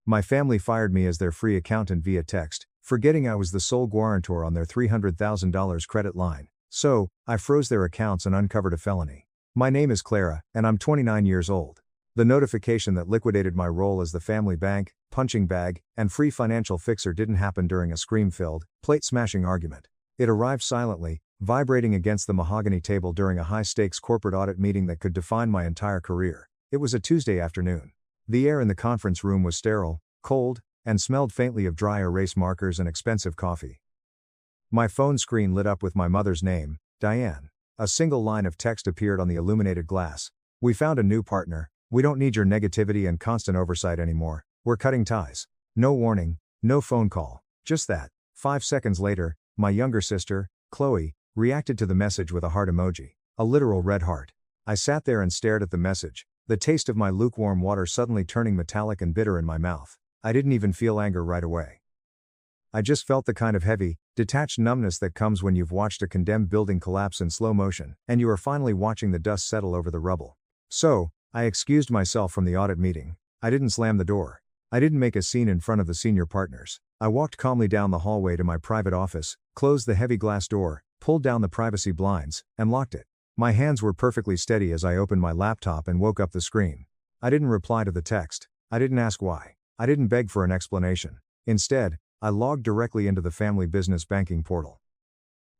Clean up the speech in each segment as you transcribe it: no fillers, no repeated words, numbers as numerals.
My family fired me as their free accountant via text, forgetting I was the sole guarantor on their $300,000 credit line. So, I froze their accounts and uncovered a felony. My name is Clara, and I'm 29 years old. The notification that liquidated my role as the family bank, punching bag, and free financial fixer didn't happen during a scream-filled, plate-smashing argument. It arrived silently, vibrating against the mahogany table during a high-stakes corporate audit meeting that could define my entire career. It was a Tuesday afternoon. The air in the conference room was sterile, cold, and smelled faintly of dry erase markers and expensive coffee. My phone screen lit up with my mother's name, Diane. A single line of text appeared on the illuminated glass. "We found a new partner. We don't need your negativity and constant oversight anymore. We're cutting ties." No warning, no phone call, just that. 5 seconds later, my younger sister, Chloe, reacted to the message with a heart emoji. A literal red heart. I sat there and stared at the message, the taste of my lukewarm water suddenly turning metallic and bitter in my mouth. I didn't even feel anger right away. I just felt the kind of heavy, detached numbness that comes when you've watched a condemned building collapse in slow motion, and you are finally watching the dust settle over the rubble. So, I excused myself from the audit meeting. I didn't slam the door. I didn't make a scene in front of the senior partners. I walked calmly down the hallway to my private office, closed the heavy glass door, pulled down the privacy blinds, and locked it. My hands were perfectly steady as I opened my laptop and woke up the screen. I didn't reply to the text. I didn't ask why. I didn't beg for an explanation. Instead, I logged directly into the family business banking portal.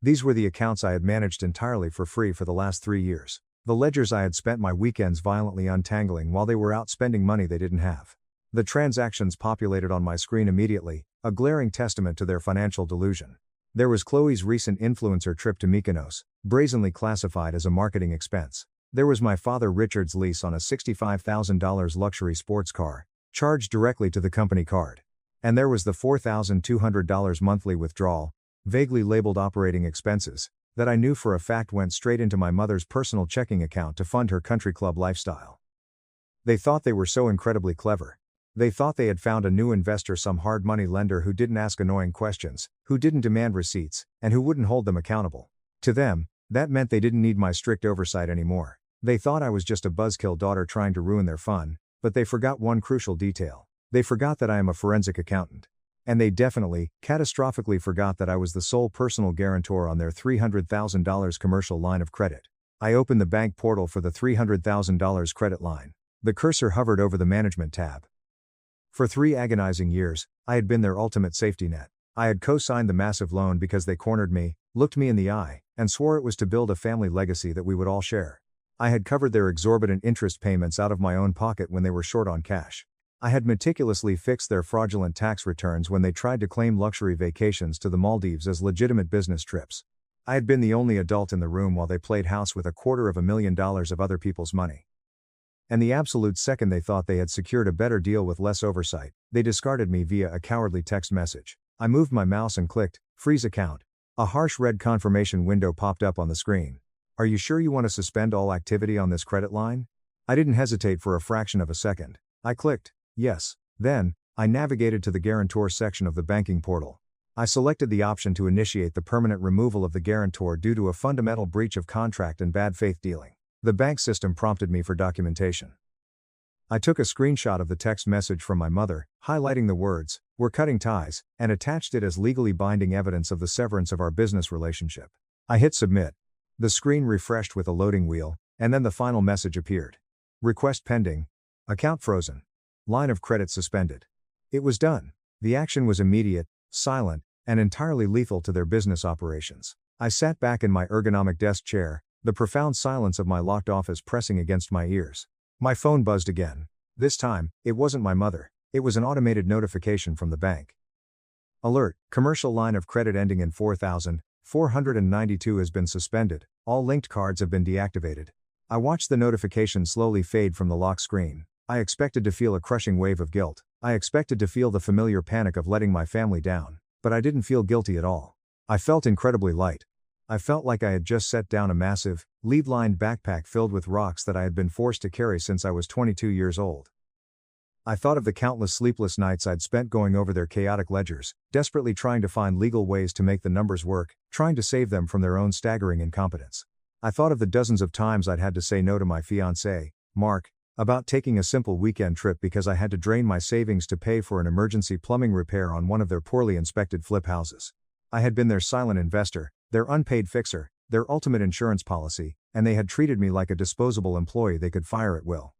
These were the accounts I had managed entirely for free for the last 3 years. The ledgers I had spent my weekends violently untangling while they were out spending money they didn't have. The transactions populated on my screen immediately, a glaring testament to their financial delusion. There was Chloe's recent influencer trip to Mykonos, brazenly classified as a marketing expense. There was my father Richard's lease on a $65,000 luxury sports car, charged directly to the company card. And there was the $4,200 monthly withdrawal, vaguely labeled operating expenses, that I knew for a fact went straight into my mother's personal checking account to fund her country club lifestyle. They thought they were so incredibly clever. They thought they had found a new investor, some hard money lender who didn't ask annoying questions, who didn't demand receipts, and who wouldn't hold them accountable. To them, that meant they didn't need my strict oversight anymore. They thought I was just a buzzkill daughter trying to ruin their fun, but they forgot one crucial detail. They forgot that I am a forensic accountant. And they definitely, catastrophically forgot that I was the sole personal guarantor on their $300,000 commercial line of credit. I opened the bank portal for the $300,000 credit line. The cursor hovered over the management tab. For 3 agonizing years, I had been their ultimate safety net. I had co-signed the massive loan because they cornered me, looked me in the eye, and swore it was to build a family legacy that we would all share. I had covered their exorbitant interest payments out of my own pocket when they were short on cash. I had meticulously fixed their fraudulent tax returns when they tried to claim luxury vacations to the Maldives as legitimate business trips. I had been the only adult in the room while they played house with $250,000 of other people's money. And the absolute second they thought they had secured a better deal with less oversight, they discarded me via a cowardly text message. I moved my mouse and clicked, "Freeze account." A harsh red confirmation window popped up on the screen. "Are you sure you want to suspend all activity on this credit line?" I didn't hesitate for a fraction of a second. I clicked, "Yes." Then, I navigated to the guarantor section of the banking portal. I selected the option to initiate the permanent removal of the guarantor due to a fundamental breach of contract and bad faith dealing. The bank system prompted me for documentation. I took a screenshot of the text message from my mother, highlighting the words, "We're cutting ties," and attached it as legally binding evidence of the severance of our business relationship. I hit submit. The screen refreshed with a loading wheel, and then the final message appeared. Request pending. Account frozen. Line of credit suspended. It was done. The action was immediate, silent, and entirely lethal to their business operations. I sat back in my ergonomic desk chair, the profound silence of my locked office pressing against my ears. My phone buzzed again. This time, it wasn't my mother. It was an automated notification from the bank. Alert, commercial line of credit ending in 4,492 has been suspended. All linked cards have been deactivated. I watched the notification slowly fade from the lock screen. I expected to feel a crushing wave of guilt. I expected to feel the familiar panic of letting my family down. But I didn't feel guilty at all. I felt incredibly light. I felt like I had just set down a massive, lead-lined backpack filled with rocks that I had been forced to carry since I was 22 years old. I thought of the countless sleepless nights I'd spent going over their chaotic ledgers, desperately trying to find legal ways to make the numbers work, trying to save them from their own staggering incompetence. I thought of the dozens of times I'd had to say no to my fiancé, Mark, About taking a simple weekend trip because I had to drain my savings to pay for an emergency plumbing repair on one of their poorly inspected flip houses. I had been their silent investor, their unpaid fixer, their ultimate insurance policy, and they had treated me like a disposable employee they could fire at will.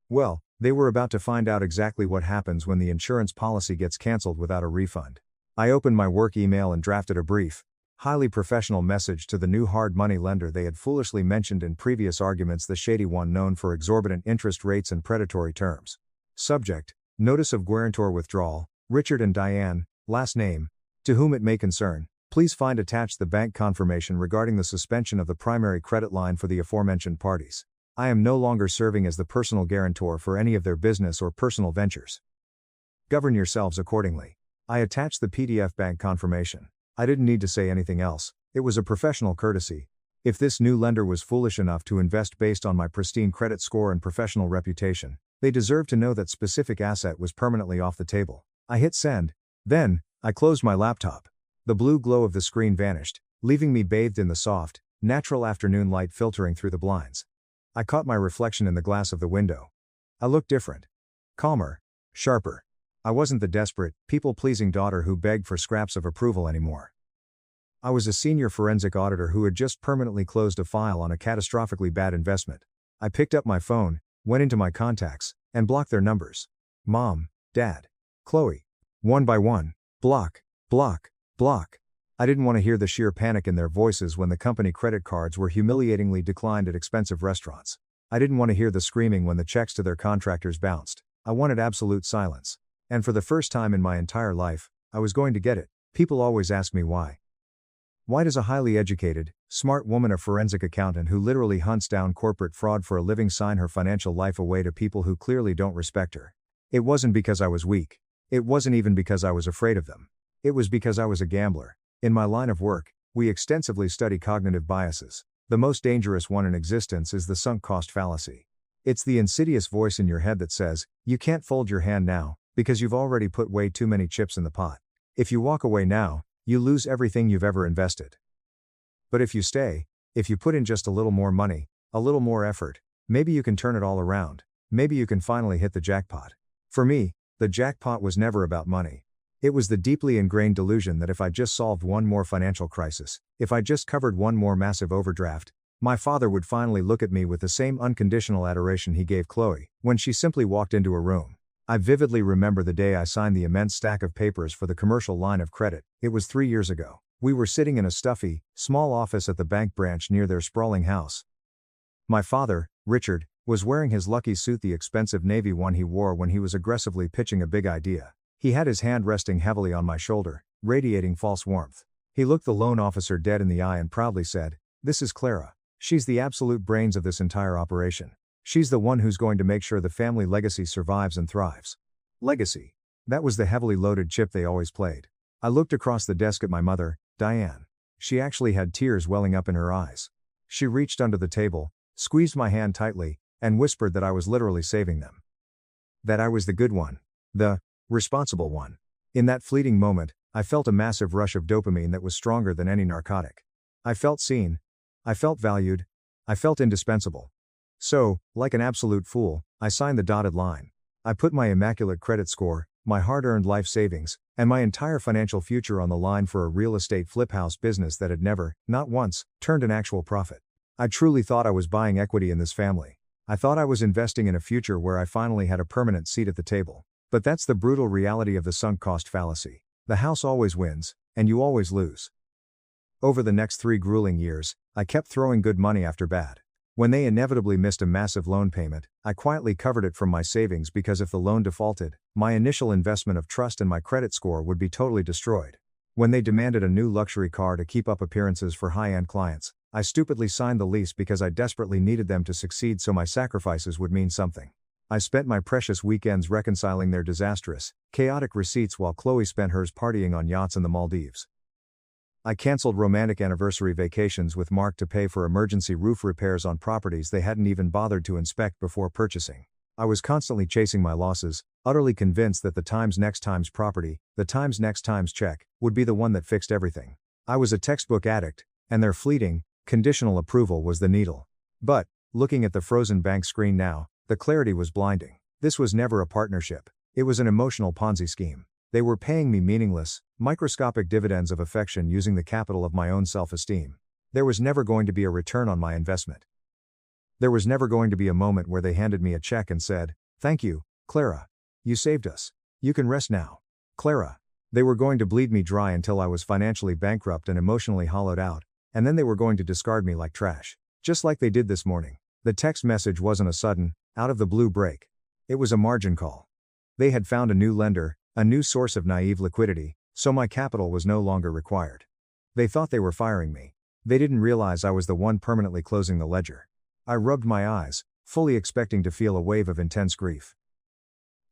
Well, they were about to find out exactly what happens when the insurance policy gets canceled without a refund. I opened my work email and drafted a brief, highly professional message to the new hard money lender they had foolishly mentioned in previous arguments, the shady one known for exorbitant interest rates and predatory terms. Subject: Notice of Guarantor withdrawal, Richard and Diane, last name. To whom it may concern, please find attached the bank confirmation regarding the suspension of the primary credit line for the aforementioned parties. I am no longer serving as the personal guarantor for any of their business or personal ventures. Govern yourselves accordingly. I attached the PDF bank confirmation. I didn't need to say anything else, it was a professional courtesy. If this new lender was foolish enough to invest based on my pristine credit score and professional reputation, they deserved to know that specific asset was permanently off the table. I hit send. Then, I closed my laptop. The blue glow of the screen vanished, leaving me bathed in the soft, natural afternoon light filtering through the blinds. I caught my reflection in the glass of the window. I looked different. Calmer. Sharper. I wasn't the desperate, people-pleasing daughter who begged for scraps of approval anymore. I was a senior forensic auditor who had just permanently closed a file on a catastrophically bad investment. I picked up my phone, went into my contacts, and blocked their numbers. Mom, Dad, Chloe. One by one. Block, block, block. I didn't want to hear the sheer panic in their voices when the company credit cards were humiliatingly declined at expensive restaurants. I didn't want to hear the screaming when the checks to their contractors bounced. I wanted absolute silence. And for the first time in my entire life, I was going to get it. People always ask me why. Why does a highly educated, smart woman, a forensic accountant who literally hunts down corporate fraud for a living, sign her financial life away to people who clearly don't respect her? It wasn't because I was weak. It wasn't even because I was afraid of them. It was because I was a gambler. In my line of work, we extensively study cognitive biases. The most dangerous one in existence is the sunk cost fallacy. It's the insidious voice in your head that says, you can't fold your hand now, because you've already put way too many chips in the pot. If you walk away now, you lose everything you've ever invested. But if you stay, if you put in just a little more money, a little more effort, maybe you can turn it all around. Maybe you can finally hit the jackpot. For me, the jackpot was never about money. It was the deeply ingrained delusion that if I just solved one more financial crisis, if I just covered one more massive overdraft, my father would finally look at me with the same unconditional adoration he gave Chloe when she simply walked into a room. I vividly remember the day I signed the immense stack of papers for the commercial line of credit. It was 3 years ago. We were sitting in a stuffy, small office at the bank branch near their sprawling house. My father, Richard, was wearing his lucky suit, the expensive navy one he wore when he was aggressively pitching a big idea. He had his hand resting heavily on my shoulder, radiating false warmth. He looked the loan officer dead in the eye and proudly said, "This is Clara. She's the absolute brains of this entire operation. She's the one who's going to make sure the family legacy survives and thrives." Legacy. That was the heavily loaded chip they always played. I looked across the desk at my mother, Diane. She actually had tears welling up in her eyes. She reached under the table, squeezed my hand tightly, and whispered that I was literally saving them. That I was the good one. The responsible one. In that fleeting moment, I felt a massive rush of dopamine that was stronger than any narcotic. I felt seen. I felt valued. I felt indispensable. So, like an absolute fool, I signed the dotted line. I put my immaculate credit score, my hard-earned life savings, and my entire financial future on the line for a real estate flip house business that had never, not once, turned an actual profit. I truly thought I was buying equity in this family. I thought I was investing in a future where I finally had a permanent seat at the table. But that's the brutal reality of the sunk cost fallacy. The house always wins, and you always lose. Over the next 3 grueling years, I kept throwing good money after bad. When they inevitably missed a massive loan payment, I quietly covered it from my savings because if the loan defaulted, my initial investment of trust and my credit score would be totally destroyed. When they demanded a new luxury car to keep up appearances for high-end clients, I stupidly signed the lease because I desperately needed them to succeed, so my sacrifices would mean something. I spent my precious weekends reconciling their disastrous, chaotic receipts while Chloe spent hers partying on yachts in the Maldives. I canceled romantic anniversary vacations with Mark to pay for emergency roof repairs on properties they hadn't even bothered to inspect before purchasing. I was constantly chasing my losses, utterly convinced that the times next times property, the times next times check, would be the one that fixed everything. I was a textbook addict, and their fleeting, conditional approval was the needle. But, looking at the frozen bank screen now, The clarity was blinding. This was never a partnership. It was an emotional Ponzi scheme. They were paying me meaningless, microscopic dividends of affection using the capital of my own self-esteem. There was never going to be a return on my investment. There was never going to be a moment where they handed me a check and said, "Thank you, Clara. You saved us. You can rest now, Clara." They were going to bleed me dry until I was financially bankrupt and emotionally hollowed out, and then they were going to discard me like trash. Just like they did this morning. The text message wasn't a sudden, out of the blue break. It was a margin call. They had found a new lender, a new source of naive liquidity, so my capital was no longer required. They thought they were firing me. They didn't realize I was the one permanently closing the ledger. I rubbed my eyes, fully expecting to feel a wave of intense grief.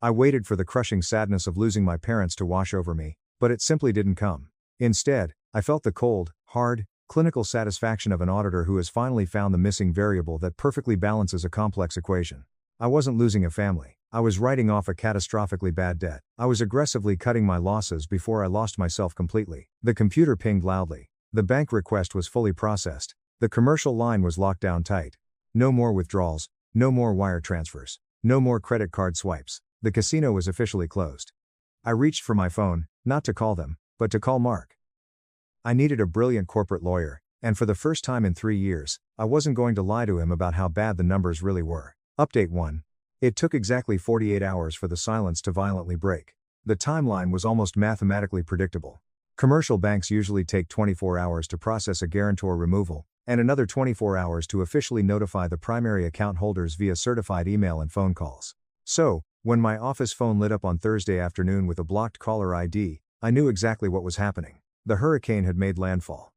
I waited for the crushing sadness of losing my parents to wash over me, but it simply didn't come. Instead, I felt the cold, hard, clinical satisfaction of an auditor who has finally found the missing variable that perfectly balances a complex equation. I wasn't losing a family. I was writing off a catastrophically bad debt. I was aggressively cutting my losses before I lost myself completely. The computer pinged loudly. The bank request was fully processed. The commercial line was locked down tight. No more withdrawals, no more wire transfers, no more credit card swipes. The casino was officially closed. I reached for my phone, not to call them, but to call Mark. I needed a brilliant corporate lawyer, and for the first time in 3 years, I wasn't going to lie to him about how bad the numbers really were. Update 1. It took exactly 48 hours for the silence to violently break. The timeline was almost mathematically predictable. Commercial banks usually take 24 hours to process a guarantor removal, and another 24 hours to officially notify the primary account holders via certified email and phone calls. So, when my office phone lit up on Thursday afternoon with a blocked caller ID, I knew exactly what was happening. The hurricane had made landfall.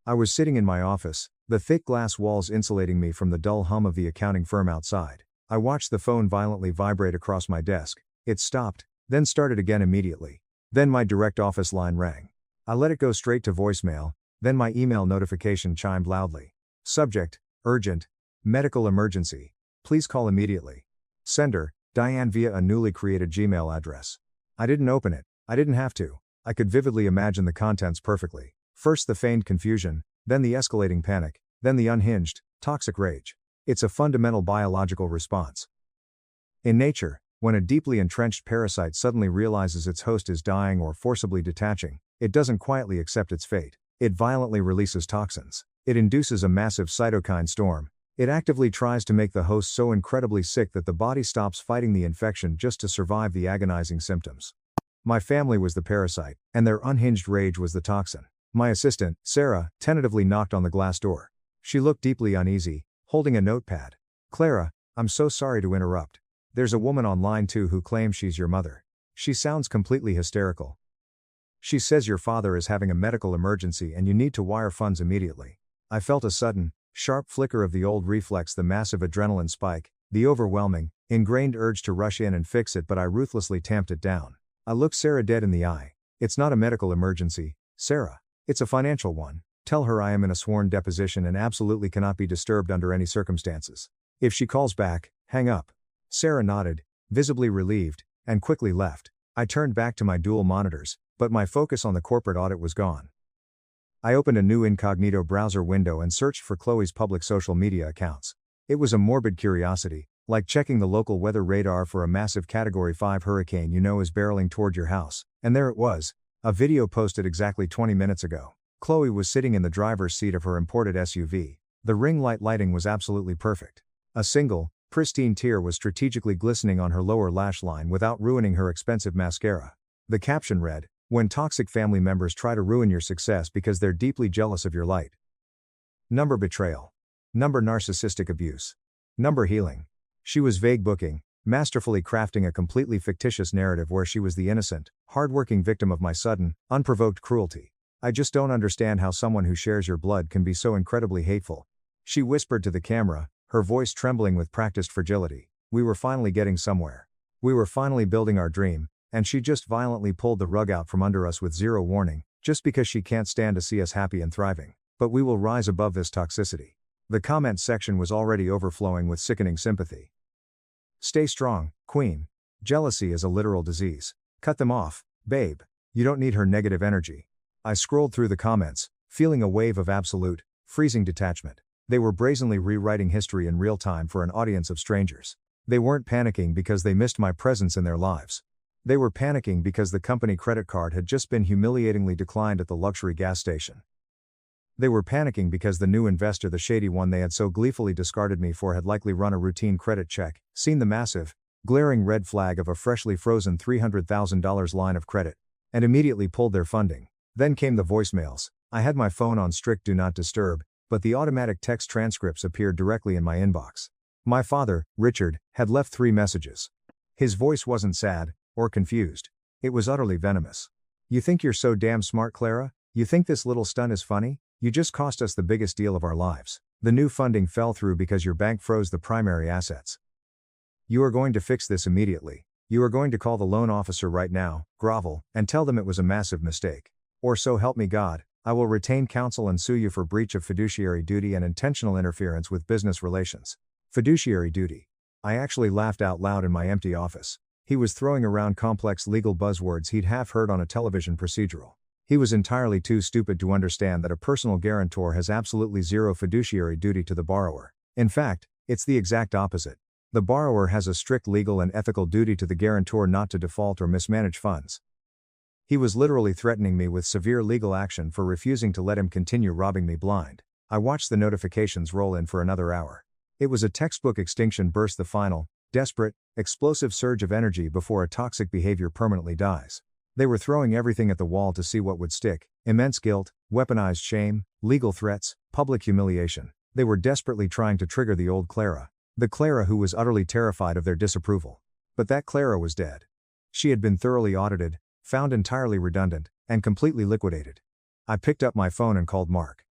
I was sitting in my office, the thick glass walls insulating me from the dull hum of the accounting firm outside. I watched the phone violently vibrate across my desk. It stopped, then started again immediately. Then my direct office line rang. I let it go straight to voicemail, then my email notification chimed loudly. Subject, urgent, medical emergency. Please call immediately. Sender, Diane via a newly created Gmail address. I didn't open it. I didn't have to. I could vividly imagine the contents perfectly. First the feigned confusion, then the escalating panic, then the unhinged, toxic rage. It's a fundamental biological response. In nature, when a deeply entrenched parasite suddenly realizes its host is dying or forcibly detaching, it doesn't quietly accept its fate. It violently releases toxins. It induces a massive cytokine storm. It actively tries to make the host so incredibly sick that the body stops fighting the infection just to survive the agonizing symptoms. My family was the parasite, and their unhinged rage was the toxin. My assistant, Sarah, tentatively knocked on the glass door. She looked deeply uneasy, holding a notepad. "Clara, I'm so sorry to interrupt. There's a woman on line 2 who claims she's your mother. She sounds completely hysterical. She says your father is having a medical emergency and you need to wire funds immediately." I felt a sudden, sharp flicker of the old reflex, the massive adrenaline spike, the overwhelming, ingrained urge to rush in and fix it, but I ruthlessly tamped it down. I looked Sarah dead in the eye. "It's not a medical emergency, Sarah. It's a financial one. Tell her I am in a sworn deposition and absolutely cannot be disturbed under any circumstances. If she calls back, hang up." Sarah nodded, visibly relieved, and quickly left. I turned back to my dual monitors, but my focus on the corporate audit was gone. I opened a new incognito browser window and searched for Chloe's public social media accounts. It was a morbid curiosity, like checking the local weather radar for a massive Category 5 hurricane you know is barreling toward your house, and there it was, a video posted exactly 20 minutes ago. Chloe was sitting in the driver's seat of her imported SUV. The ring light lighting was absolutely perfect. A single, pristine tear was strategically glistening on her lower lash line without ruining her expensive mascara. The caption read, "When toxic family members try to ruin your success because they're deeply jealous of your light." Number betrayal. Number narcissistic abuse. Number healing. She was vague booking, masterfully crafting a completely fictitious narrative where she was the innocent, hardworking victim of my sudden, unprovoked cruelty. "I just don't understand how someone who shares your blood can be so incredibly hateful," she whispered to the camera, her voice trembling with practiced fragility. We were finally getting somewhere. We were finally building our dream, and she just violently pulled the rug out from under us with zero warning, just because she can't stand to see us happy and thriving. But we will rise above this toxicity. The comment section was already overflowing with sickening sympathy. "Stay strong, Queen. Jealousy is a literal disease. Cut them off, babe. You don't need her negative energy." I scrolled through the comments, feeling a wave of absolute, freezing detachment. They were brazenly rewriting history in real time for an audience of strangers. They weren't panicking because they missed my presence in their lives. They were panicking because the company credit card had just been humiliatingly declined at the luxury gas station. They were panicking because the new investor, the shady one they had so gleefully discarded me for, had likely run a routine credit check, seen the massive, glaring red flag of a freshly frozen $300,000 line of credit, and immediately pulled their funding. Then came the voicemails. I had my phone on strict do not disturb, but the automatic text transcripts appeared directly in my inbox. My father, Richard, had left 3 messages. His voice wasn't sad or confused. It was utterly venomous. "You think you're so damn smart, Clara? You think this little stunt is funny? You just cost us the biggest deal of our lives. The new funding fell through because your bank froze the primary assets. You are going to fix this immediately. You are going to call the loan officer right now, grovel, and tell them it was a massive mistake. Or so help me God, I will retain counsel and sue you for breach of fiduciary duty and intentional interference with business relations." Fiduciary duty. I actually laughed out loud in my empty office. He was throwing around complex legal buzzwords he'd half heard on a television procedural. He was entirely too stupid to understand that a personal guarantor has absolutely zero fiduciary duty to the borrower. In fact, it's the exact opposite. The borrower has a strict legal and ethical duty to the guarantor not to default or mismanage funds. He was literally threatening me with severe legal action for refusing to let him continue robbing me blind. I watched the notifications roll in for another hour. It was a textbook extinction burst, the final, desperate, explosive surge of energy before a toxic behavior permanently dies. They were throwing everything at the wall to see what would stick: immense guilt, weaponized shame, legal threats, public humiliation. They were desperately trying to trigger the old Clara. The Clara who was utterly terrified of their disapproval. But that Clara was dead. She had been thoroughly audited, found entirely redundant, and completely liquidated. I picked up my phone and called Mark.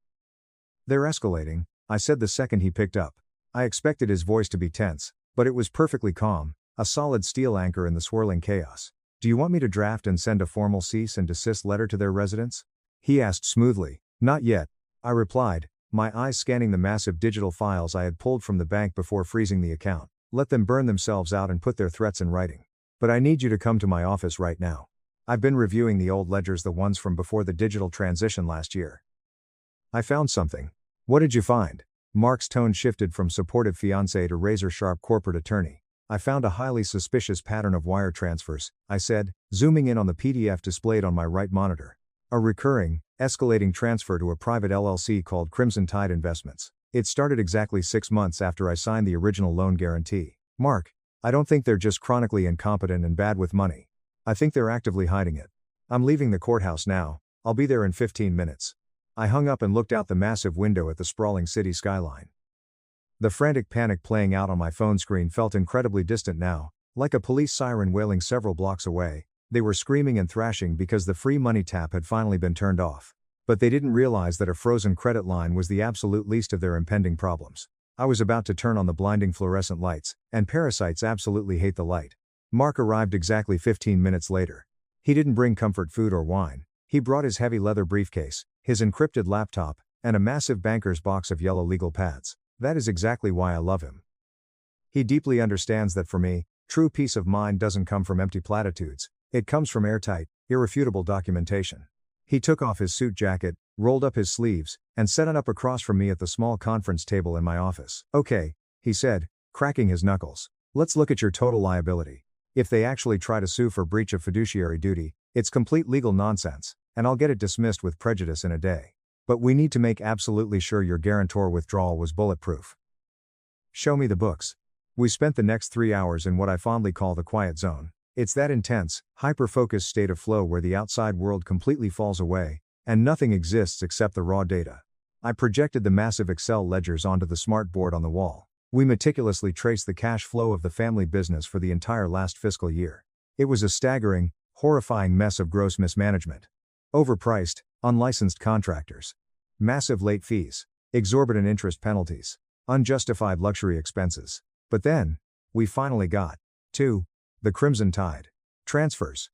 "They're escalating," I said the second he picked up. I expected his voice to be tense, but it was perfectly calm, a solid steel anchor in the swirling chaos. "Do you want me to draft and send a formal cease and desist letter to their residence?" he asked smoothly. "Not yet," I replied, my eyes scanning the massive digital files I had pulled from the bank before freezing the account. "Let them burn themselves out and put their threats in writing. But I need you to come to my office right now. I've been reviewing the old ledgers, the ones from before the digital transition last year. I found something." "What did you find?" Mark's tone shifted from supportive fiancé to razor-sharp corporate attorney. "I found a highly suspicious pattern of wire transfers," I said, zooming in on the PDF displayed on my right monitor. "A recurring, escalating transfer to a private LLC called Crimson Tide Investments. It started exactly 6 months after I signed the original loan guarantee." "Mark, I don't think they're just chronically incompetent and bad with money. I think they're actively hiding it. I'm leaving the courthouse now, I'll be there in 15 minutes. I hung up and looked out the massive window at the sprawling city skyline. The frantic panic playing out on my phone screen felt incredibly distant now, like a police siren wailing several blocks away. They were screaming and thrashing because the free money tap had finally been turned off. But they didn't realize that a frozen credit line was the absolute least of their impending problems. I was about to turn on the blinding fluorescent lights, and parasites absolutely hate the light. Mark arrived exactly 15 minutes later. He didn't bring comfort food or wine. He brought his heavy leather briefcase, his encrypted laptop, and a massive banker's box of yellow legal pads. That is exactly why I love him. He deeply understands that for me, true peace of mind doesn't come from empty platitudes, it comes from airtight, irrefutable documentation. He took off his suit jacket, rolled up his sleeves, and set it up across from me at the small conference table in my office. "Okay," he said, cracking his knuckles. "Let's look at your total liability. If they actually try to sue for breach of fiduciary duty, it's complete legal nonsense, and I'll get it dismissed with prejudice in a day. But we need to make absolutely sure your guarantor withdrawal was bulletproof. Show me the books." We spent the next 3 hours in what I fondly call the quiet zone. It's that intense, hyper-focused state of flow where the outside world completely falls away, and nothing exists except the raw data. I projected the massive Excel ledgers onto the smart board on the wall. We meticulously traced the cash flow of the family business for the entire last fiscal year. It was a staggering, horrifying mess of gross mismanagement. Overpriced, unlicensed contractors. Massive late fees. Exorbitant interest penalties. Unjustified luxury expenses. But then, we finally got to the Crimson Tide transfers.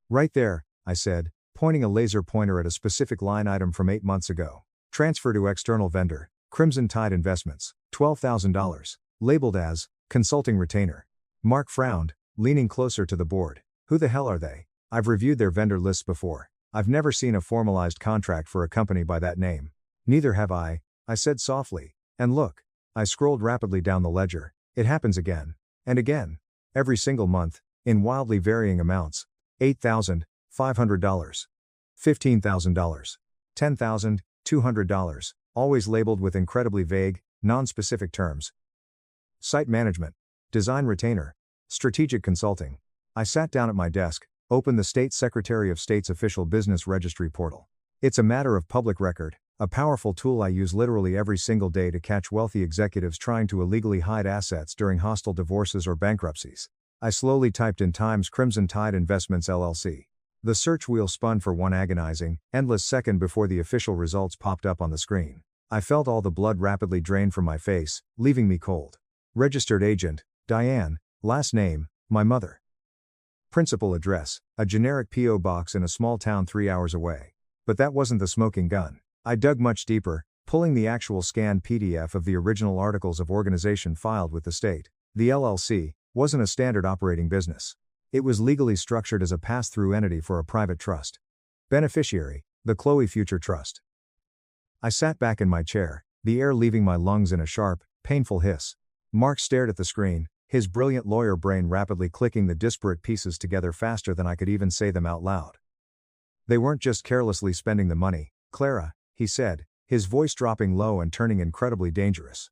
"Right there," I said, pointing a laser pointer at a specific line item from 8 months ago. "Transfer to external vendor, Crimson Tide Investments, $12,000, labeled as consulting retainer." Mark frowned, leaning closer to the board. "Who the hell are they? I've reviewed their vendor lists before. I've never seen a formalized contract for a company by that name." "Neither have I said softly. "And look." I scrolled rapidly down the ledger. "It happens again. And again. Every single month, in wildly varying amounts. $8,500. $15,000. $10,200, always labeled with incredibly vague, non-specific terms. Site management. Design retainer. Strategic consulting. I sat down at my desk, opened the State Secretary of State's official business registry portal. It's a matter of public record, a powerful tool I use literally every single day to catch wealthy executives trying to illegally hide assets during hostile divorces or bankruptcies. I slowly typed in Times Crimson Tide Investments LLC. The search wheel spun for one agonizing, endless second before the official results popped up on the screen. I felt all the blood rapidly drain from my face, leaving me cold. Registered agent, Diane. Last name, my mother. Principal address, a generic P.O. box in a small town 3 hours away. But that wasn't the smoking gun. I dug much deeper, pulling the actual scanned PDF of the original articles of organization filed with the state. The LLC wasn't a standard operating business. It was legally structured as a pass-through entity for a private trust. Beneficiary, the Chloe Future Trust. I sat back in my chair, the air leaving my lungs in a sharp, painful hiss. Mark stared at the screen, his brilliant lawyer brain rapidly clicking the disparate pieces together faster than I could even say them out loud. They weren't just carelessly spending the money, Clara, he said, his voice dropping low and turning incredibly dangerous.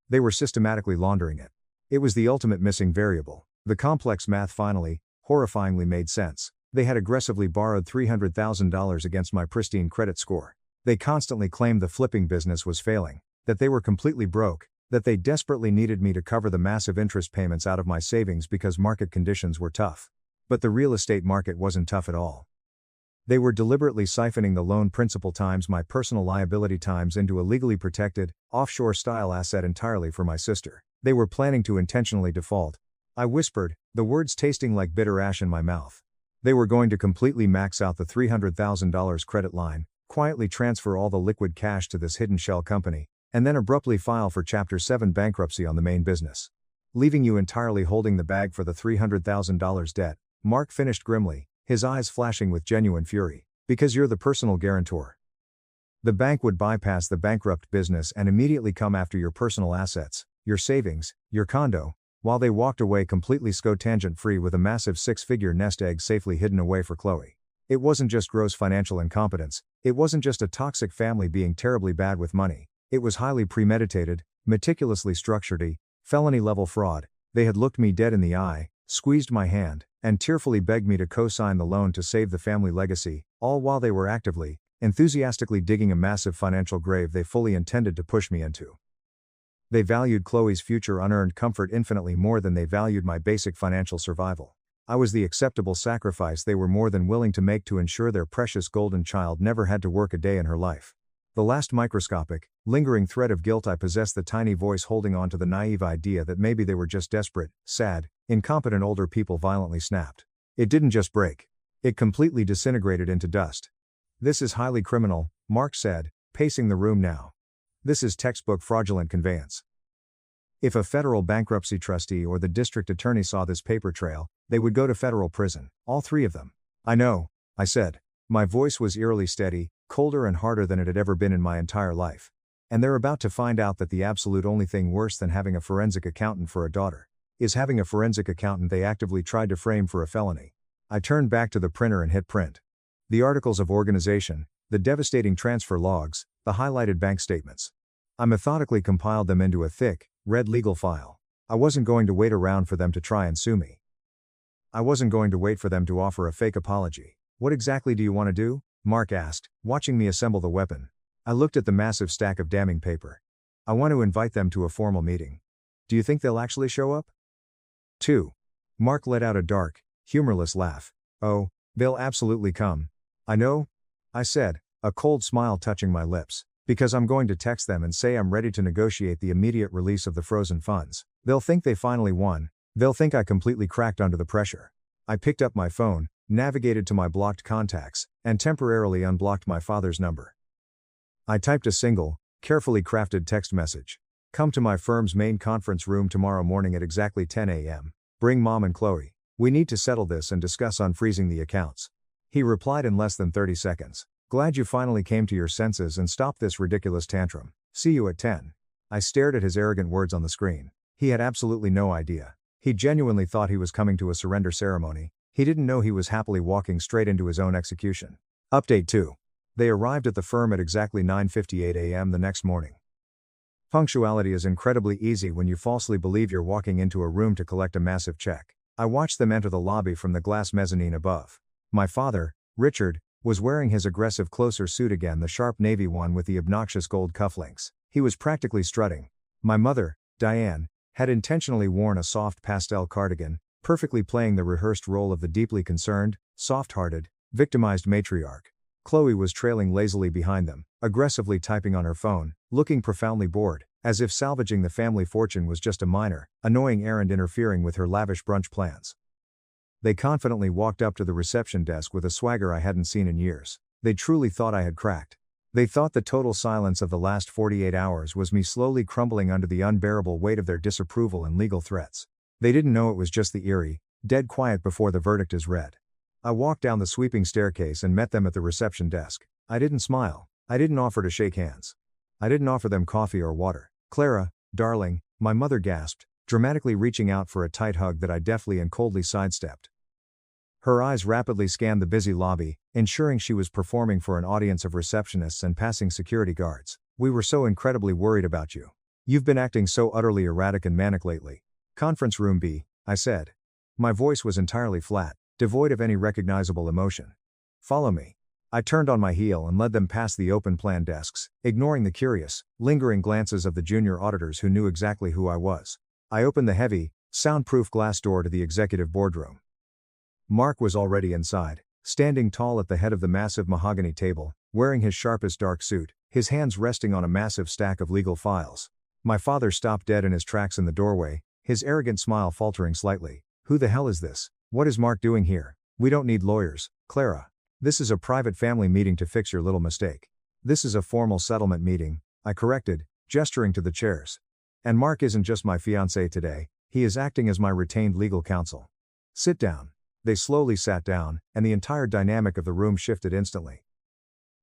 They were systematically laundering it. It was the ultimate missing variable. The complex math finally, horrifyingly made sense. They had aggressively borrowed $300,000 against my pristine credit score. They constantly claimed the flipping business was failing, that they were completely broke, that they desperately needed me to cover the massive interest payments out of my savings because market conditions were tough. But the real estate market wasn't tough at all. They were deliberately siphoning the loan principal times my personal liability times into a legally protected, offshore-style asset entirely for my sister. They were planning to intentionally default. I whispered, the words tasting like bitter ash in my mouth. They were going to completely max out the $300,000 credit line, quietly transfer all the liquid cash to this hidden shell company, and then abruptly file for Chapter 7 bankruptcy on the main business. Leaving you entirely holding the bag for the $300,000 debt, Mark finished grimly, his eyes flashing with genuine fury. Because you're the personal guarantor. The bank would bypass the bankrupt business and immediately come after your personal assets, your savings, your condo, while they walked away completely tangent-free with a massive six-figure nest egg safely hidden away for Chloe. It wasn't just gross financial incompetence, it wasn't just a toxic family being terribly bad with money, it was highly premeditated, meticulously structured, felony-level fraud. They had looked me dead in the eye, squeezed my hand, and tearfully begged me to co-sign the loan to save the family legacy, all while they were actively, enthusiastically digging a massive financial grave they fully intended to push me into. They valued Chloe's future unearned comfort infinitely more than they valued my basic financial survival. I was the acceptable sacrifice they were more than willing to make to ensure their precious golden child never had to work a day in her life. The last microscopic, lingering thread of guilt I possessed, the tiny voice holding on to the naive idea that maybe they were just desperate, sad, incompetent older people violently snapped. It didn't just break. It completely disintegrated into dust. This is highly criminal, Mark said, pacing the room now. This is textbook fraudulent conveyance. If a federal bankruptcy trustee or the district attorney saw this paper trail, they would go to federal prison, all three of them. I know, I said. My voice was eerily steady, colder and harder than it had ever been in my entire life. And they're about to find out that the absolute only thing worse than having a forensic accountant for a daughter is having a forensic accountant they actively tried to frame for a felony. I turned back to the printer and hit print. The articles of organization, the devastating transfer logs, the highlighted bank statements. I methodically compiled them into a thick, red legal file. I wasn't going to wait around for them to try and sue me. I wasn't going to wait for them to offer a fake apology. What exactly do you want to do? Mark asked, watching me assemble the weapon. I looked at the massive stack of damning paper. I want to invite them to a formal meeting. Do you think they'll actually show up? 2. Mark let out a dark, humorless laugh. Oh, they'll absolutely come. I know, I said, a cold smile touching my lips, because I'm going to text them and say I'm ready to negotiate the immediate release of the frozen funds. They'll think they finally won. They'll think I completely cracked under the pressure. I picked up my phone, navigated to my blocked contacts, and temporarily unblocked my father's number. I typed a single, carefully crafted text message. Come to my firm's main conference room tomorrow morning at exactly 10 a.m. Bring Mom and Chloe. We need to settle this and discuss unfreezing the accounts. He replied in less than 30 seconds. Glad you finally came to your senses and stopped this ridiculous tantrum. See you at 10. I stared at his arrogant words on the screen. He had absolutely no idea. He genuinely thought he was coming to a surrender ceremony. He didn't know he was happily walking straight into his own execution. Update 2. They arrived at the firm at exactly 9:58 a.m. the next morning. Punctuality is incredibly easy when you falsely believe you're walking into a room to collect a massive check. I watched them enter the lobby from the glass mezzanine above. My father, Richard, was wearing his aggressive closer suit again, the sharp navy one with the obnoxious gold cufflinks. He was practically strutting. My mother, Diane, had intentionally worn a soft pastel cardigan, perfectly playing the rehearsed role of the deeply concerned, soft-hearted, victimized matriarch. Chloe was trailing lazily behind them, aggressively typing on her phone, looking profoundly bored, as if salvaging the family fortune was just a minor, annoying errand interfering with her lavish brunch plans. They confidently walked up to the reception desk with a swagger I hadn't seen in years. They truly thought I had cracked. They thought the total silence of the last 48 hours was me slowly crumbling under the unbearable weight of their disapproval and legal threats. They didn't know it was just the eerie, dead quiet before the verdict is read. I walked down the sweeping staircase and met them at the reception desk. I didn't smile. I didn't offer to shake hands. I didn't offer them coffee or water. "Clara, darling," my mother gasped, dramatically reaching out for a tight hug that I deftly and coldly sidestepped. Her eyes rapidly scanned the busy lobby, ensuring she was performing for an audience of receptionists and passing security guards. "We were so incredibly worried about you. You've been acting so utterly erratic and manic lately." "Conference room B," I said. My voice was entirely flat, devoid of any recognizable emotion. "Follow me." I turned on my heel and led them past the open plan desks, ignoring the curious, lingering glances of the junior auditors who knew exactly who I was. I opened the heavy, soundproof glass door to the executive boardroom. Mark was already inside, standing tall at the head of the massive mahogany table, wearing his sharpest dark suit, his hands resting on a massive stack of legal files. My father stopped dead in his tracks in the doorway, his arrogant smile faltering slightly. "Who the hell is this? What is Mark doing here? We don't need lawyers, Clara. This is a private family meeting to fix your little mistake." "This is a formal settlement meeting," I corrected, gesturing to the chairs. "And Mark isn't just my fiancé today, he is acting as my retained legal counsel. Sit down." They slowly sat down, and the entire dynamic of the room shifted instantly.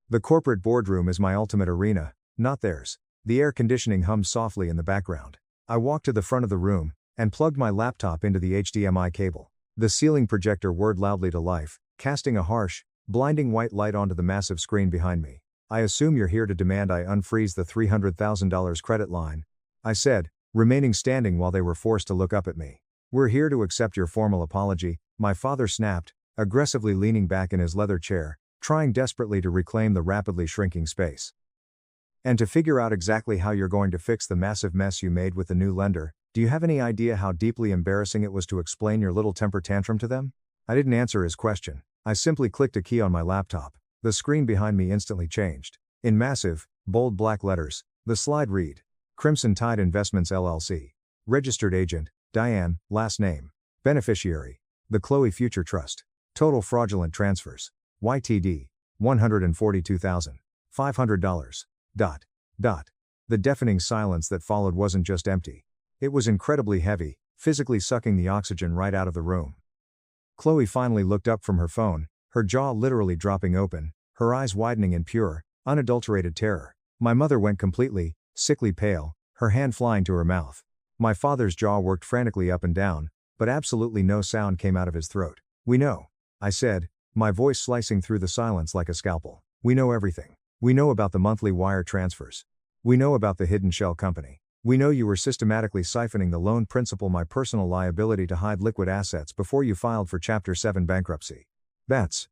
The corporate boardroom is my ultimate arena, not theirs. The air conditioning hummed softly in the background. I walked to the front of the room, and plugged my laptop into the HDMI cable. The ceiling projector whirred loudly to life, casting a harsh, blinding white light onto the massive screen behind me. "I assume you're here to demand I unfreeze the $300,000 credit line," I said, remaining standing while they were forced to look up at me. "We're here to accept your formal apology," my father snapped, aggressively leaning back in his leather chair, trying desperately to reclaim the rapidly shrinking space. "And to figure out exactly how you're going to fix the massive mess you made with the new lender. Do you have any idea how deeply embarrassing it was to explain your little temper tantrum to them?" I didn't answer his question. I simply clicked a key on my laptop. The screen behind me instantly changed. In massive, bold black letters, the slide read: Crimson Tide Investments LLC. Registered agent, Diane, last name. Beneficiary, the Chloe Future Trust. Total fraudulent transfers. YTD, $142,500. ... The deafening silence that followed wasn't just empty. It was incredibly heavy, physically sucking the oxygen right out of the room. Chloe finally looked up from her phone, her jaw literally dropping open, her eyes widening in pure, unadulterated terror. My mother went completely, sickly pale, her hand flying to her mouth. My father's jaw worked frantically up and down, but absolutely no sound came out of his throat. "We know," I said, my voice slicing through the silence like a scalpel. "We know everything. We know about the monthly wire transfers. We know about the hidden shell company. We know you were systematically siphoning the loan principal, my personal liability, to hide liquid assets before you filed for Chapter 7 bankruptcy. That's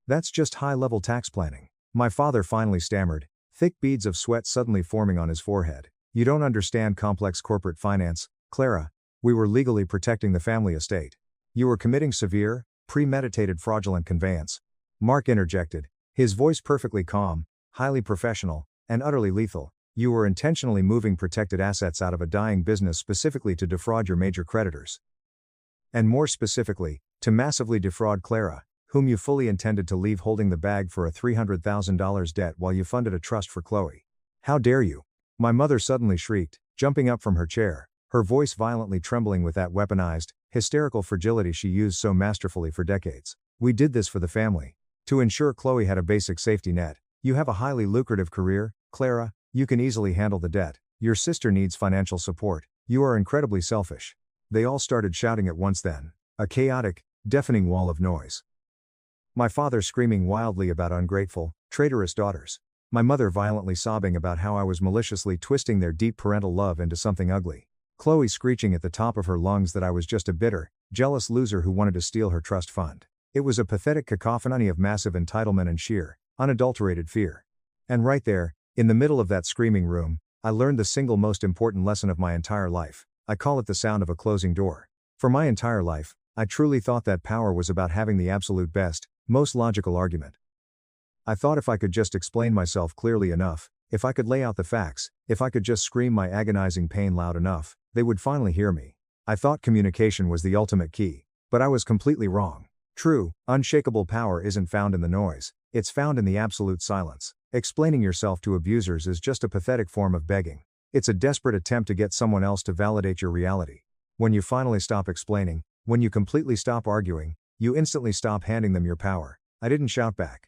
just high-level tax planning." My father finally stammered, thick beads of sweat suddenly forming on his forehead. "You don't understand complex corporate finance, Clara. We were legally protecting the family estate. You were committing severe, premeditated fraudulent conveyance." Mark interjected, his voice perfectly calm, highly professional, and utterly lethal. "You were intentionally moving protected assets out of a dying business specifically to defraud your major creditors. And more specifically, to massively defraud Clara, whom you fully intended to leave holding the bag for a $300,000 debt while you funded a trust for Chloe. How dare you?" My mother suddenly shrieked, jumping up from her chair, her voice violently trembling with that weaponized, hysterical fragility she used so masterfully for decades. "We did this for the family. To ensure Chloe had a basic safety net. You have a highly lucrative career, Clara. You can easily handle the debt. Your sister needs financial support. You are incredibly selfish. They all started shouting at once then. A chaotic, deafening wall of noise. My father screaming wildly about ungrateful, traitorous daughters. My mother violently sobbing about how I was maliciously twisting their deep parental love into something ugly. Chloe screeching at the top of her lungs that I was just a bitter, jealous loser who wanted to steal her trust fund. It was a pathetic cacophony of massive entitlement and sheer, unadulterated fear. And right there, in the middle of that screaming room, I learned the single most important lesson of my entire life. I call it the sound of a closing door. For my entire life, I truly thought that power was about having the absolute best, most logical argument. I thought if I could just explain myself clearly enough, if I could lay out the facts, if I could just scream my agonizing pain loud enough, they would finally hear me. I thought communication was the ultimate key, but I was completely wrong. True, unshakable power isn't found in the noise, it's found in the absolute silence. Explaining yourself to abusers is just a pathetic form of begging. It's a desperate attempt to get someone else to validate your reality. When you finally stop explaining, when you completely stop arguing, you instantly stop handing them your power. I didn't shout back.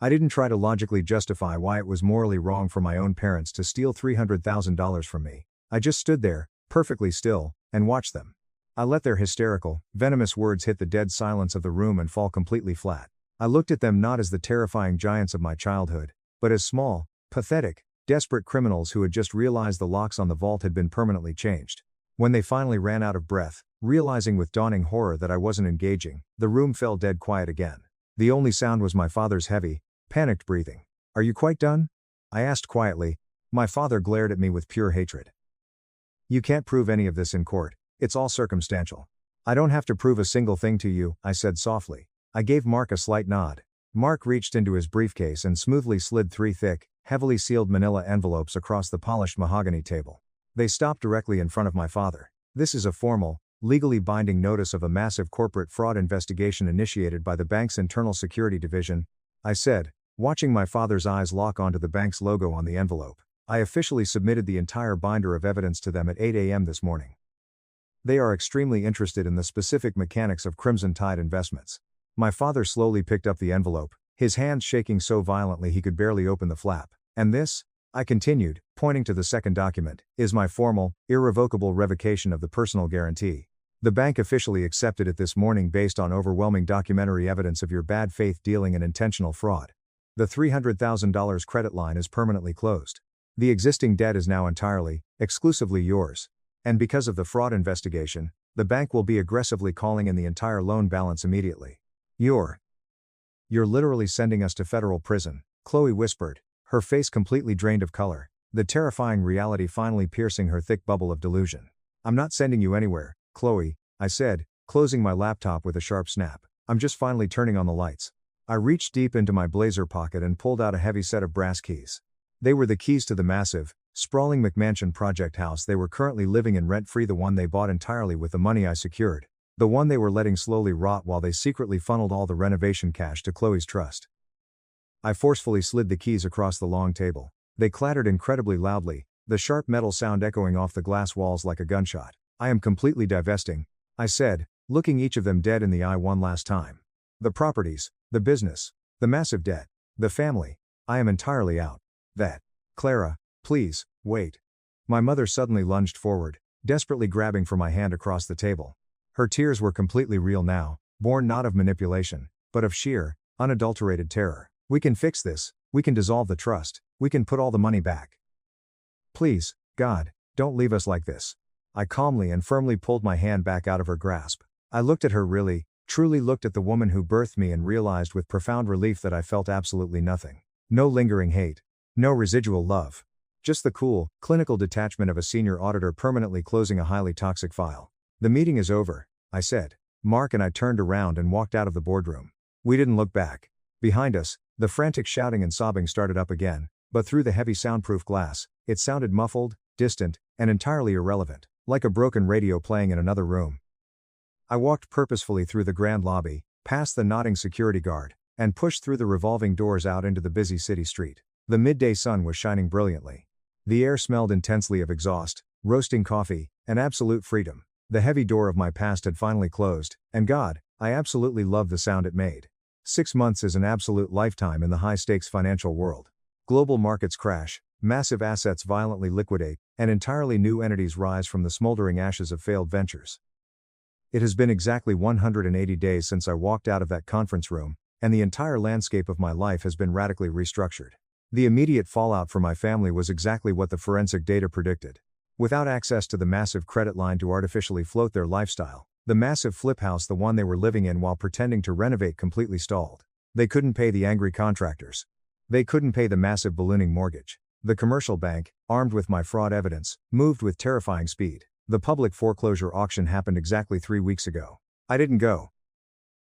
I didn't try to logically justify why it was morally wrong for my own parents to steal $300,000 from me. I just stood there, perfectly still, and watched them. I let their hysterical, venomous words hit the dead silence of the room and fall completely flat. I looked at them not as the terrifying giants of my childhood, but as small, pathetic, desperate criminals who had just realized the locks on the vault had been permanently changed. When they finally ran out of breath, realizing with dawning horror that I wasn't engaging, the room fell dead quiet again. The only sound was my father's heavy, panicked breathing. "Are you quite done?" I asked quietly. My father glared at me with pure hatred. "You can't prove any of this in court. It's all circumstantial." "I don't have to prove a single thing to you," I said softly. I gave Mark a slight nod. Mark reached into his briefcase and smoothly slid 3 thick, heavily sealed manila envelopes across the polished mahogany table. They stopped directly in front of my father. "This is a formal, legally binding notice of a massive corporate fraud investigation initiated by the bank's internal security division," I said, watching my father's eyes lock onto the bank's logo on the envelope. "I officially submitted the entire binder of evidence to them at 8 a.m. this morning. They are extremely interested in the specific mechanics of Crimson Tide investments." My father slowly picked up the envelope, his hands shaking so violently he could barely open the flap. "And this," I continued, pointing to the second document, "is my formal, irrevocable revocation of the personal guarantee. The bank officially accepted it this morning based on overwhelming documentary evidence of your bad faith dealing and intentional fraud. The $300,000 credit line is permanently closed. The existing debt is now entirely, exclusively yours. And because of the fraud investigation, the bank will be aggressively calling in the entire loan balance immediately. You're literally sending us to federal prison," Chloe whispered, her face completely drained of color, the terrifying reality finally piercing her thick bubble of delusion. "I'm not sending you anywhere, Chloe," I said, closing my laptop with a sharp snap. "I'm just finally turning on the lights." I reached deep into my blazer pocket and pulled out a heavy set of brass keys. They were the keys to the massive, sprawling McMansion project house they were currently living in rent-free, the one they bought entirely with the money I secured. The one they were letting slowly rot while they secretly funneled all the renovation cash to Chloe's trust. I forcefully slid the keys across the long table. They clattered incredibly loudly, the sharp metal sound echoing off the glass walls like a gunshot. "I am completely divesting," I said, looking each of them dead in the eye one last time. "The properties, the business, the massive debt, the family. I am entirely out. That. Clara, please, wait." My mother suddenly lunged forward, desperately grabbing for my hand across the table. Her tears were completely real now, born not of manipulation, but of sheer, unadulterated terror. "We can fix this, we can dissolve the trust, we can put all the money back. Please, God, don't leave us like this." I calmly and firmly pulled my hand back out of her grasp. I looked at her, really, truly looked at the woman who birthed me, and realized with profound relief that I felt absolutely nothing. No lingering hate. No residual love. Just the cool, clinical detachment of a senior auditor permanently closing a highly toxic file. "The meeting is over," I said. Mark and I turned around and walked out of the boardroom. We didn't look back. Behind us, the frantic shouting and sobbing started up again, but through the heavy soundproof glass, it sounded muffled, distant, and entirely irrelevant, like a broken radio playing in another room. I walked purposefully through the grand lobby, past the nodding security guard, and pushed through the revolving doors out into the busy city street. The midday sun was shining brilliantly. The air smelled intensely of exhaust, roasting coffee, and absolute freedom. The heavy door of my past had finally closed, and God, I absolutely loved the sound it made. 6 months is an absolute lifetime in the high-stakes financial world. Global markets crash, massive assets violently liquidate, and entirely new entities rise from the smoldering ashes of failed ventures. It has been exactly 180 days since I walked out of that conference room, and the entire landscape of my life has been radically restructured. The immediate fallout for my family was exactly what the forensic data predicted. Without access to the massive credit line to artificially float their lifestyle, the massive flip house, the one they were living in while pretending to renovate, completely stalled. They couldn't pay the angry contractors. They couldn't pay the massive ballooning mortgage. The commercial bank, armed with my fraud evidence, moved with terrifying speed. The public foreclosure auction happened exactly 3 weeks ago. I didn't go.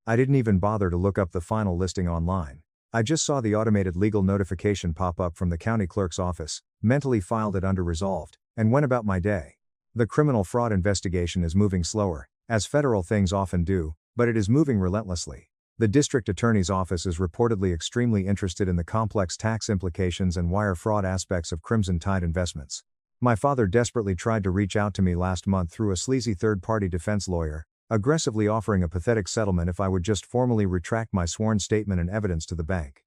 I didn't even bother to look up the final listing online. I just saw the automated legal notification pop up from the county clerk's office, mentally filed it under resolved, and went about my day. The criminal fraud investigation is moving slower, as federal things often do, but it is moving relentlessly. The district attorney's office is reportedly extremely interested in the complex tax implications and wire fraud aspects of Crimson Tide investments. My father desperately tried to reach out to me last month through a sleazy third-party defense lawyer, aggressively offering a pathetic settlement if I would just formally retract my sworn statement and evidence to the bank.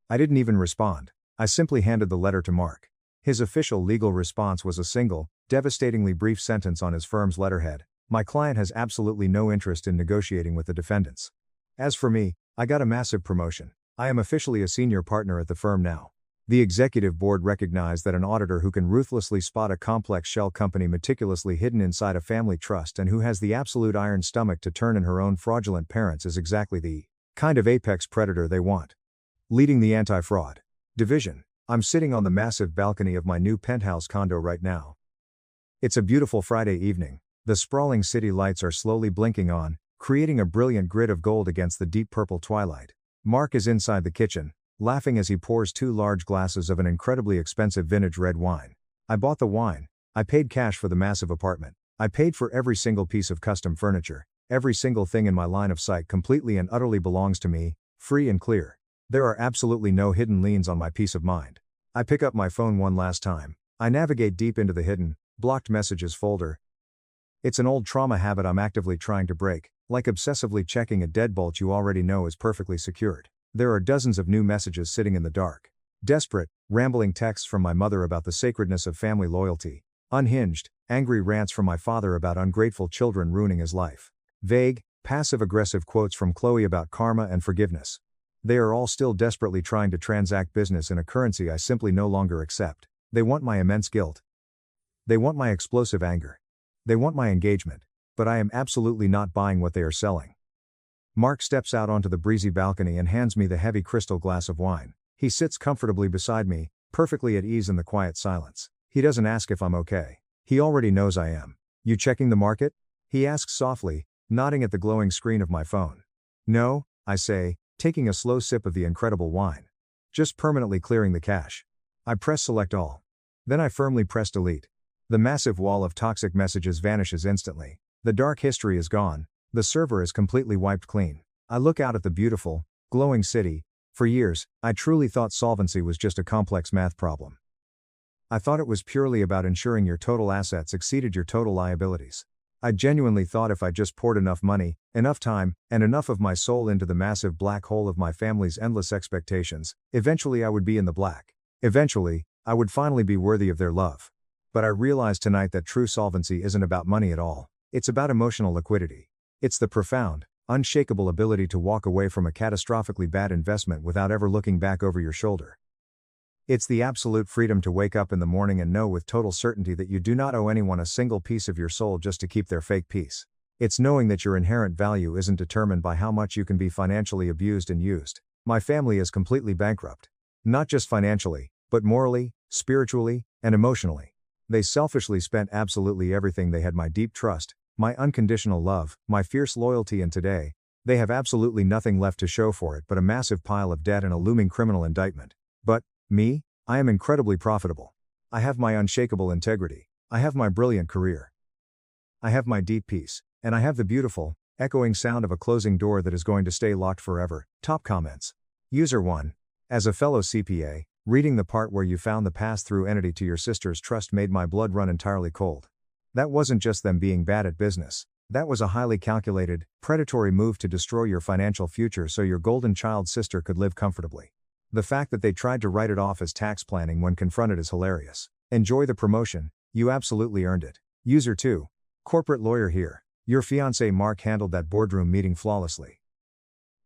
I didn't even respond. I simply handed the letter to Mark. His official legal response was a single, devastatingly brief sentence on his firm's letterhead: "My client has absolutely no interest in negotiating with the defendants." As for me, I got a massive promotion. I am officially a senior partner at the firm now. The executive board recognized that an auditor who can ruthlessly spot a complex shell company meticulously hidden inside a family trust and who has the absolute iron stomach to turn in her own fraudulent parents is exactly the kind of apex predator they want. Leading the anti-fraud division, I'm sitting on the massive balcony of my new penthouse condo right now. It's a beautiful Friday evening. The sprawling city lights are slowly blinking on, creating a brilliant grid of gold against the deep purple twilight. Mark is inside the kitchen, laughing as he pours 2 large glasses of an incredibly expensive vintage red wine. I bought the wine. I paid cash for the massive apartment. I paid for every single piece of custom furniture. Every single thing in my line of sight completely and utterly belongs to me, free and clear. There are absolutely no hidden liens on my peace of mind. I pick up my phone one last time. I navigate deep into the hidden, blocked messages folder. It's an old trauma habit I'm actively trying to break, like obsessively checking a deadbolt you already know is perfectly secured. There are dozens of new messages sitting in the dark. Desperate, rambling texts from my mother about the sacredness of family loyalty. Unhinged, angry rants from my father about ungrateful children ruining his life. Vague, passive-aggressive quotes from Chloe about karma and forgiveness. They are all still desperately trying to transact business in a currency I simply no longer accept. They want my immense guilt. They want my explosive anger. They want my engagement. But I am absolutely not buying what they are selling. Mark steps out onto the breezy balcony and hands me the heavy crystal glass of wine. He sits comfortably beside me, perfectly at ease in the quiet silence. He doesn't ask if I'm okay. He already knows I am. "You checking the market?" he asks softly, nodding at the glowing screen of my phone. "No," I say, taking a slow sip of the incredible wine. "Just permanently clearing the cache." I press select all. Then I firmly press delete. The massive wall of toxic messages vanishes instantly. The dark history is gone. The server is completely wiped clean. I look out at the beautiful, glowing city. For years, I truly thought solvency was just a complex math problem. I thought it was purely about ensuring your total assets exceeded your total liabilities. I genuinely thought if I just poured enough money, enough time, and enough of my soul into the massive black hole of my family's endless expectations, eventually I would be in the black. Eventually, I would finally be worthy of their love. But I realized tonight that true solvency isn't about money at all. It's about emotional liquidity. It's the profound, unshakable ability to walk away from a catastrophically bad investment without ever looking back over your shoulder. It's the absolute freedom to wake up in the morning and know with total certainty that you do not owe anyone a single piece of your soul just to keep their fake peace. It's knowing that your inherent value isn't determined by how much you can be financially abused and used. My family is completely bankrupt. Not just financially, but morally, spiritually, and emotionally. They selfishly spent absolutely everything they had: my deep trust, my unconditional love, my fierce loyalty, and today, they have absolutely nothing left to show for it but a massive pile of debt and a looming criminal indictment. But, me, I am incredibly profitable. I have my unshakable integrity. I have my brilliant career. I have my deep peace. And I have the beautiful, echoing sound of a closing door that is going to stay locked forever. Top comments. User 1. As a fellow CPA, reading the part where you found the pass-through entity to your sister's trust made my blood run entirely cold. That wasn't just them being bad at business. That was a highly calculated, predatory move to destroy your financial future so your golden child sister could live comfortably. The fact that they tried to write it off as tax planning when confronted is hilarious. Enjoy the promotion, you absolutely earned it. User 2. Corporate lawyer here. Your fiancé Mark handled that boardroom meeting flawlessly.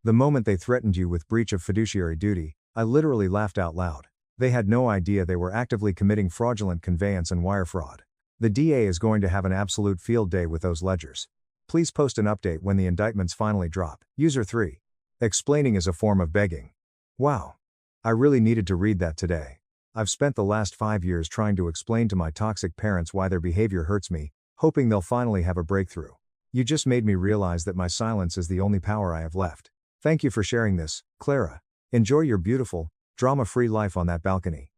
The moment they threatened you with breach of fiduciary duty, I literally laughed out loud. They had no idea they were actively committing fraudulent conveyance and wire fraud. The DA is going to have an absolute field day with those ledgers. Please post an update when the indictments finally drop. User 3. Explaining is a form of begging. Wow. I really needed to read that today. I've spent the last 5 years trying to explain to my toxic parents why their behavior hurts me, hoping they'll finally have a breakthrough. You just made me realize that my silence is the only power I have left. Thank you for sharing this, Clara. Enjoy your beautiful, drama-free life on that balcony.